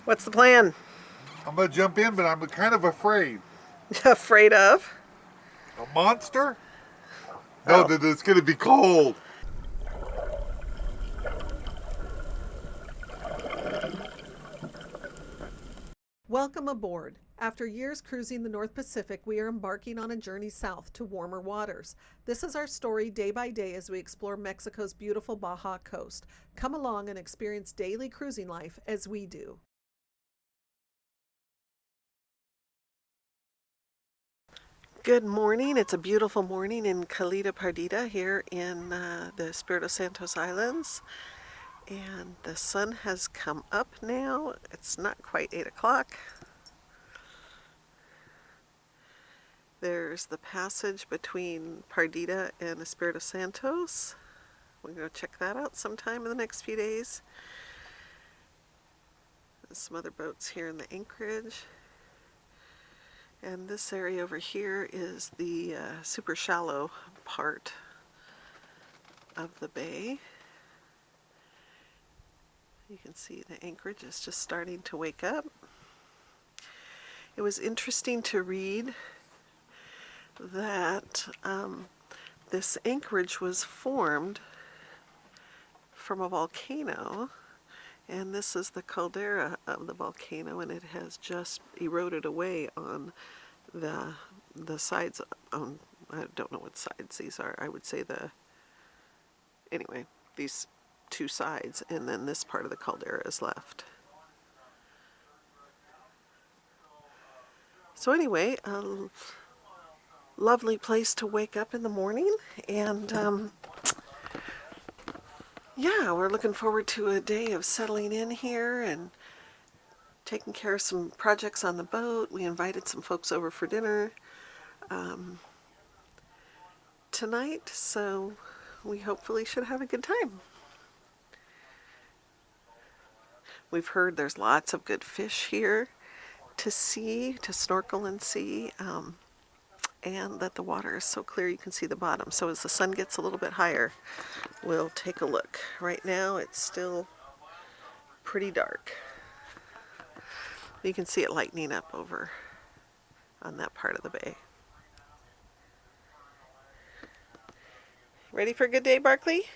What's the plan? I'm gonna jump in, but I'm kind of afraid. Afraid of? A monster? No, Oh. that it's gonna be cold. Welcome aboard. After years cruising the North Pacific, we are embarking on a journey south to warmer waters. This is our story day by day as we explore Mexico's beautiful Baja coast. Come along and experience daily cruising life as we do. Good morning. It's a beautiful morning in Caleta Pardita here in the Espiritu Santos Islands. And the sun has come up now. It's not quite 8 o'clock. There's the passage between Pardita and Espiritu Santos. We're going to check that out sometime in the next few days. There's some other boats here in the anchorage. And this area over here is the super shallow part of the bay. You can see the anchorage is just starting to wake up. It was interesting to read that this anchorage was formed from a volcano, and this is the caldera of the volcano, and it has just eroded away on the sides. I don't know what sides these are. I would say anyway, these two sides, and then this part of the caldera is left. So anyway, lovely place to wake up in the morning, and yeah, we're looking forward to a day of settling in here and taking care of some projects on the boat. We invited some folks over for dinner tonight, so we hopefully should have a good time. We've heard there's lots of good fish here to see, to snorkel and see, and that the water is so clear you can see the bottom. So as the sun gets a little bit higher, we'll take a look. Right now it's still pretty dark. You can see it lightening up over on that part of the bay. Ready for a good day, Barkley?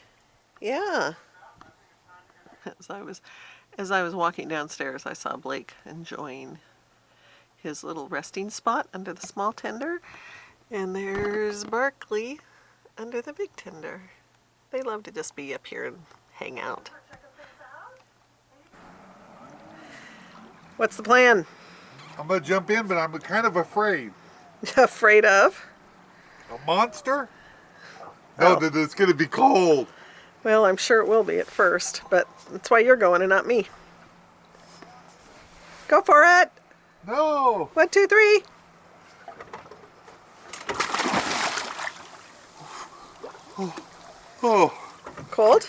Yeah. As I was walking downstairs, I saw Blake enjoying his little resting spot under the small tender. And there's Barkley under the big tender. They love to just be up here and hang out. What's the plan? I'm gonna jump in, but I'm kind of afraid. Afraid of? A monster? No, Oh. that it's gonna be cold. Well, I'm sure it will be at first, but that's why you're going and not me. Go for it! No! 1, 2, 3. Oh. Cold?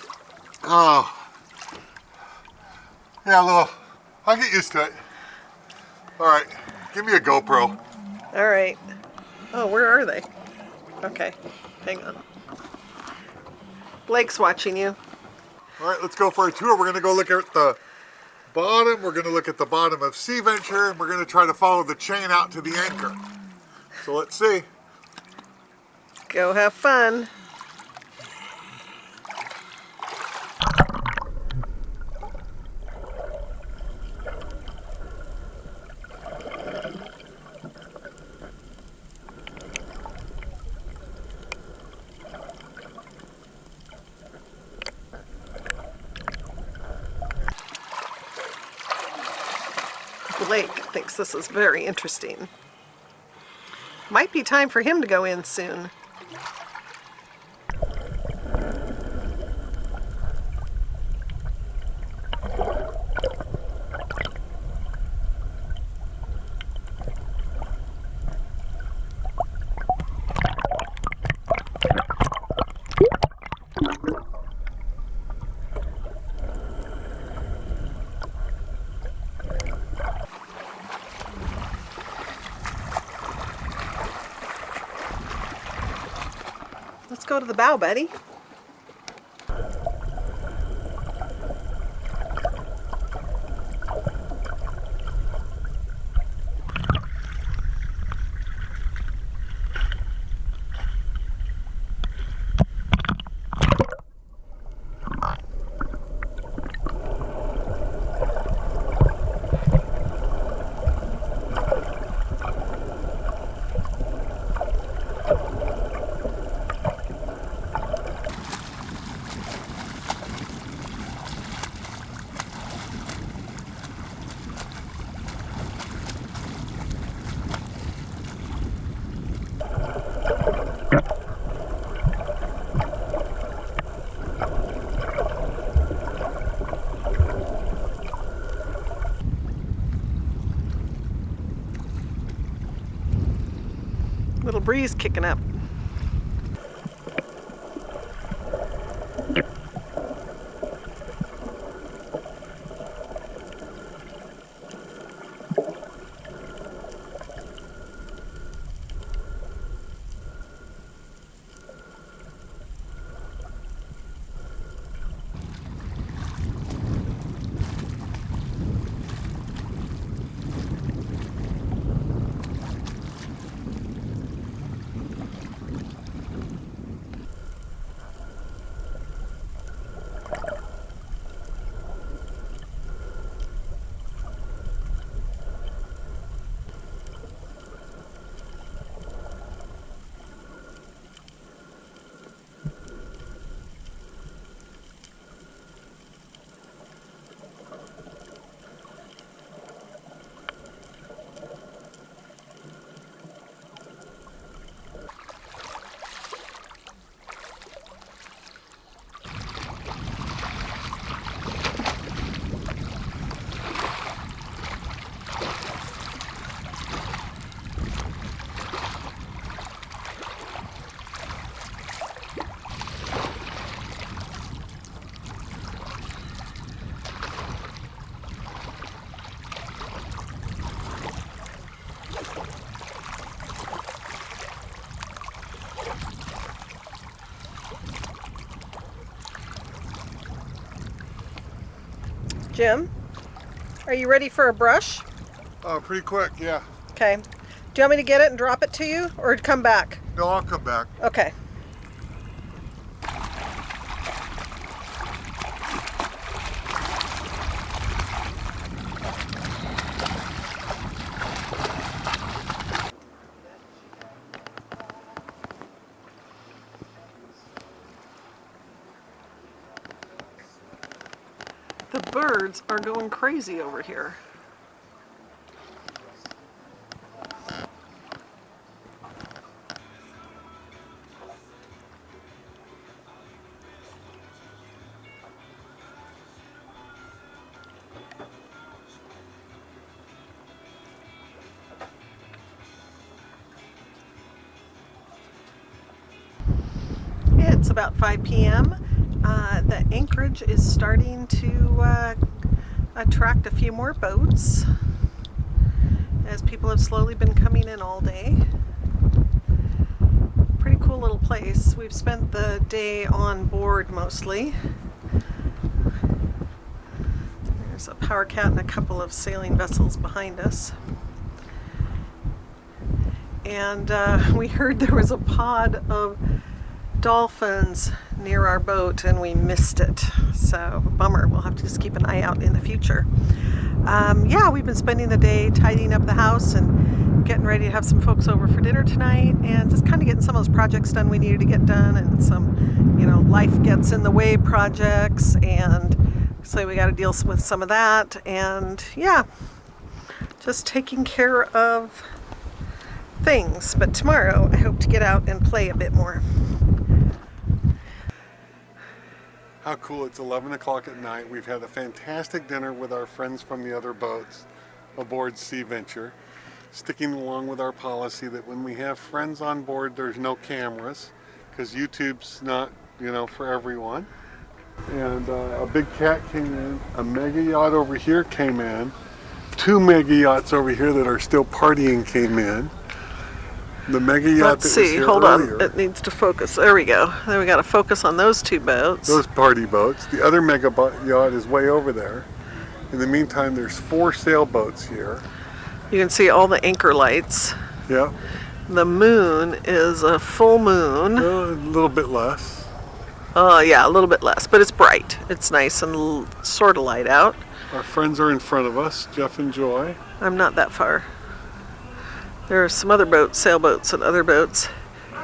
Oh. Yeah, I'll get used to it. Alright, give me a GoPro. All right. Oh, where are they? Okay, hang on. Blake's watching you. Alright, let's go for a tour. We're gonna go look at the bottom. We're gonna look at the bottom of Sea Venture, and we're gonna try to follow the chain out to the anchor. So let's see. Go have fun. Blake thinks this is very interesting. Might be time for him to go in soon. Let's go to the bow, buddy. Little breeze kicking up. Jim, are you ready for a brush? Pretty quick, yeah. Okay. Do you want me to get it and drop it to you, or come back? No, I'll come back. Okay. The birds are going crazy over here. It's about 5 p.m. The anchorage is starting to attract a few more boats as people have slowly been coming in all day. Pretty cool little place. We've spent the day on board mostly. There's a power cat and a couple of sailing vessels behind us. And we heard there was a pod of dolphins near our boat and we missed it. So, bummer. We'll have to just keep an eye out in the future. Yeah, we've been spending the day tidying up the house and getting ready to have some folks over for dinner tonight and just kind of getting some of those projects done we needed to get done and some, life gets in the way projects, and so we got to deal with some of that, and yeah, just taking care of things. But tomorrow I hope to get out and play a bit more. How cool, it's 11 o'clock at night. We've had a fantastic dinner with our friends from the other boats aboard Sea Venture, sticking along with our policy that when we have friends on board, there's no cameras, because YouTube's not, for everyone. And a big cat came in, a mega yacht over here came in, 2 mega yachts over here that are still partying came in. The mega yacht Let's that was see, here hold earlier, on, it needs to focus. There we go. Then we got to focus on those 2 boats. those party boats. The other mega yacht is way over there. In the meantime, there's 4 sailboats here. You can see all the anchor lights. Yeah, The moon is a full moon. a little bit less. Yeah, a little bit less, but it's bright. It's nice and sort of light out. Our friends are in front of us, Jeff and Joy. I'm not that far. There are some other boats, sailboats and other boats.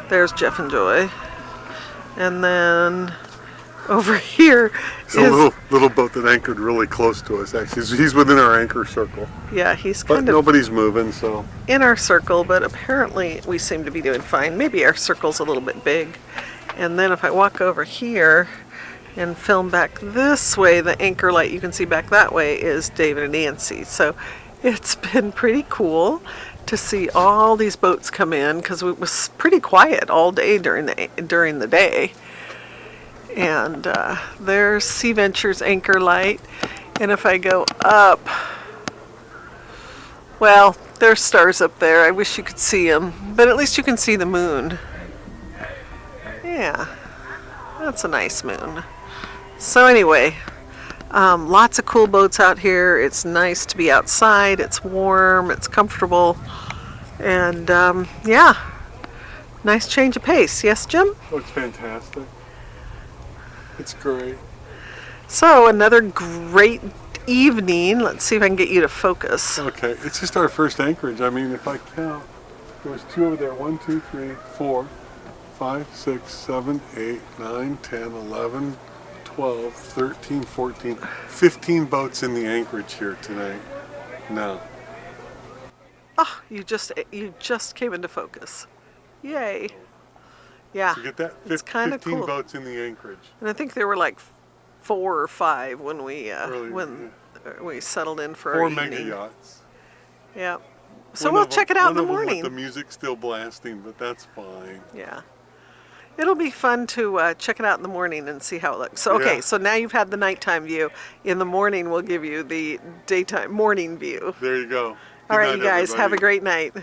There's Jeff and Joy. And then over here It's a little boat that anchored really close to us, actually. He's within our anchor circle. yeah, he's But kind of nobody's moving, so. in our circle, but apparently we seem to be doing fine. Maybe our circle's a little bit big. And then if I walk over here and film back this way, the anchor light you can see back that way is David and Nancy. So It's been pretty cool to see all these boats come in because it was pretty quiet all day during the day. And there's Sea Venture's anchor light. And if I go up, well, there's stars up there. I wish you could see them, but at least you can see the moon. Yeah, that's a nice moon. So anyway, lots of cool boats out here. It's nice to be outside. It's warm. It's comfortable. And yeah, nice change of pace. Yes, Jim? Looks fantastic. It's great. So another great evening. Let's see if I can get you to focus. Okay, it's just our first anchorage. I mean, if I count, there was 2 over there. 1, 2, 3, 4, 5, 6, 7, 8, 9, 10, 11, 12, 13, 14, 15 boats in the anchorage here tonight. No. Oh, you just came into focus. Yay. Yeah. So get that? It's kind of 15 cool. boats in the anchorage. And I think there were like 4 or 5 when we Early, we settled in for 4 our mega evening. yachts. Yeah. So One we'll of them- check it out in the one of them with morning. the music's still blasting, but that's fine. Yeah. It'll be fun to check it out in the morning and see how it looks. So, okay, Yeah. so now you've had the nighttime view. In the morning, we'll give you the morning view. There you go. All Good right, night, you guys, have a everybody. great night.